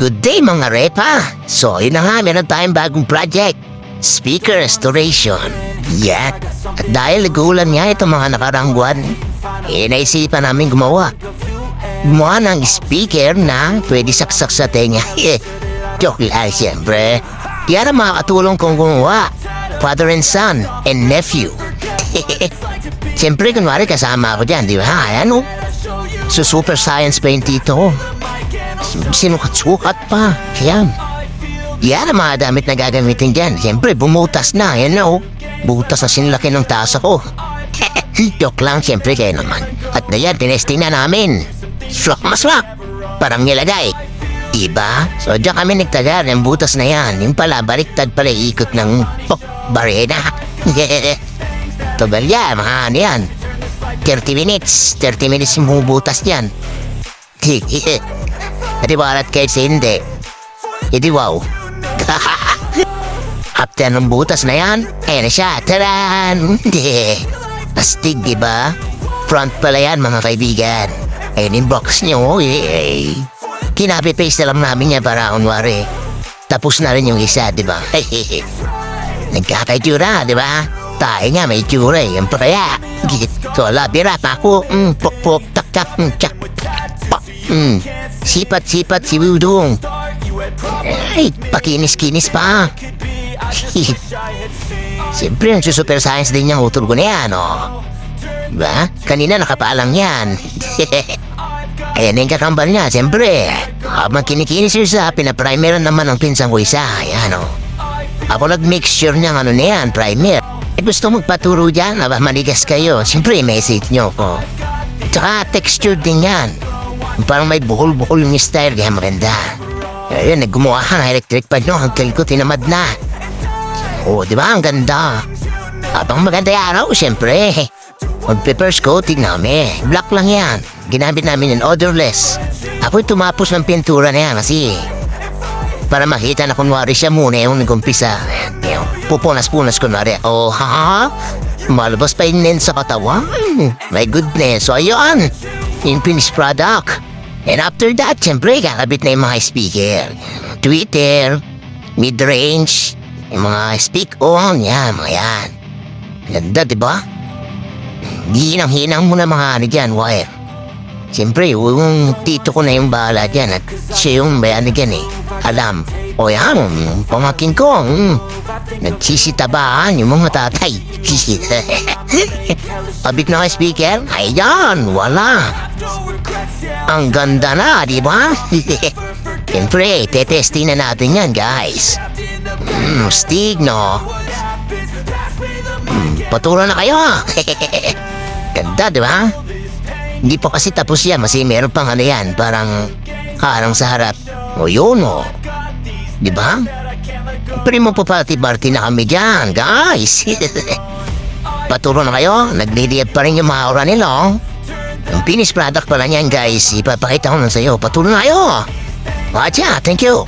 Good day mga repa! So yun na nga, meron tayong bagong project. Speaker restoration. Yan. At dahil nagulan nga itong mga nakarang buwan, naisipan namin gumawa. Gumawa ng speaker na pwede saksak sa tenga. Joke lang siyempre. Yan ang makakatulong kong gumawa. Father and son and nephew. Siyempre kunwari kasama ako dyan, di ba? Ayan o. So super science pa yung tito. Sinukat-sukat pa. Yan. Yan ang mga damit na gagamitin dyan. Siyempre bumutas na. Yan na o. Butas na sinlaki ng taas ako. Joke lang siyempre kayo naman. At ngayon tinesting na namin. Swak maswak. Parang nilagay. Diba? So diyan kami nagtagal ng butas na yan. Yung pala baliktad pala ikot ng barena. Togal yan mga ano yan. 30 minutes. 30 minutes yung butas yan. Natiwalat kayo sa hindi. Hindi wow. After ng butas na yan, ayan na siya. Taran! Astig, diba? Front pala yan mga kaibigan. Ayan yung box nyo. Kinapi-paste na lang namin yan para kunwari. Tapos na rin yung isa, diba? Nagkakaitura, diba? Tayo nga may itsura eh. Yan pa kaya. So, labira pa ako. Pok-pok, tak-tak, tsak. Sipat-sipat si Wudong. Ay, pakinis-kinis pa. Siyempre, ang super science din niyang utol ko na yan, oh. Diba? Kanina nakapalang yan. Ayan yung kakambal niya, siyempre. Habang kinikinis yung isa, pinaprimer naman ang pinsan ko isa. Ayan, oh. Ako nag-mixture niyang ano na yan, primer. Gusto magpaturo dyan, manigas kayo. Siyempre, message niyo ko. Tsaka texture din yan. Parang may buhol-buhol yung style, kaya maganda. Ayun, naggumawa ka ng electric pad nyo, hanggang ko tinamad na. Oo, di ba? Ang ganda. Habang maganda yung araw, siyempre. Mag-first coating namin. Black lang yan. Ginamit namin yung odorless. Ako'y tumapos ng pintura na yan kasi para makita na kunwari siya muna yung nag-umpisa. Pupunas-punas kunwari. Oh, ha? Malabas pa yung lens sa katawan. My goodness. So, ayun. Yung finished product. And after that, siyempre, kakabit na yung mga speaker. Tweeter, mid-range, yung mga speak-on, yan, mga yan. Ganda, diba? Hinang-hinang mo na mga ano dyan, wire. Siyempre, yung tito ko na yung bahala dyan at siya yung may ano dyan eh. Alam. O yan, pamakin ko. Nagsisitabaan yung mga tatay. Kabit na kayo speaker? Ayan, wala. Ang ganda na, di ba? Siyempre, tetesting na natin yan, guys. Stig, no? Paturo na kayo. Ganda, di ba? Hindi pa kasi tapos yan, kasi meron pang ano yan, parang harang sa harap. O yun, o. Di ba? Primo po party-party na kami dyan, guys. Paturo na kayo, nagliliyab pa rin yung mga aura nila, oh. Yung finished product pala niyan, guys, ipapakita ko na sa'yo. Paturo na kayo. Watcha, thank you.